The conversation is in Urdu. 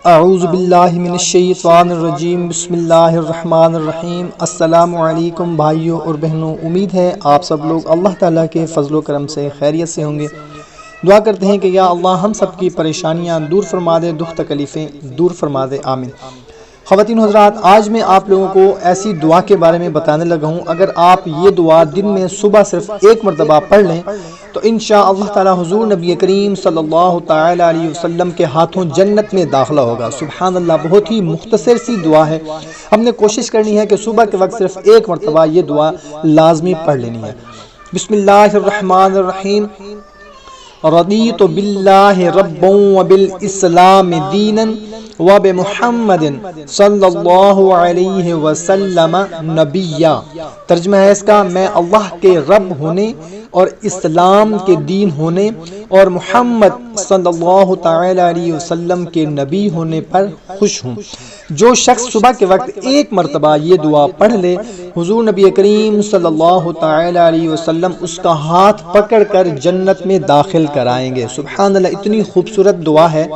اعوذ باللہ من الشیطان الرجیم، بسم اللہ الرحمن الرحیم۔ السلام علیکم بھائیوں اور بہنوں، امید ہے آپ سب لوگ اللہ تعالیٰ کے فضل و کرم سے خیریت سے ہوں گے۔ دعا کرتے ہیں کہ یا اللہ ہم سب کی پریشانیاں دور فرما دے، دکھ تکلیفیں دور فرما دے، آمین۔ خواتین حضرات، آج میں آپ لوگوں کو ایسی دعا کے بارے میں بتانے لگا ہوں، اگر آپ یہ دعا دن میں صبح صرف ایک مرتبہ پڑھ لیں تو انشاء اللہ تعالی حضور نبی کریم صلی اللہ تعالی علیہ وسلم کے ہاتھوں جنت میں داخلہ ہوگا۔ سبحان اللہ، بہت ہی مختصر سی دعا ہے۔ ہم نے کوشش کرنی ہے کہ صبح کے وقت صرف ایک مرتبہ یہ دعا لازمی پڑھ لینی ہے۔ بسم اللہ الرحمن الرحیم۔ رضیت باللہ ربا وبالاسلام دینا وبمحمد صلی اللہ علیہ وسلم نبیا۔ ترجمہ ہے اس کا، میں اللہ کے رب ہونے اور اسلام کے دین ہونے اور محمد صلی اللہ تعالی علیہ وسلم کے نبی ہونے پر خوش ہوں۔ جو شخص صبح کے وقت ایک مرتبہ یہ دعا پڑھ لے، حضور نبی کریم صلی اللہ تعالی علیہ وسلم اس کا ہاتھ پکڑ کر جنت میں داخل کرائیں گے۔ سبحان اللہ، اتنی خوبصورت دعا ہے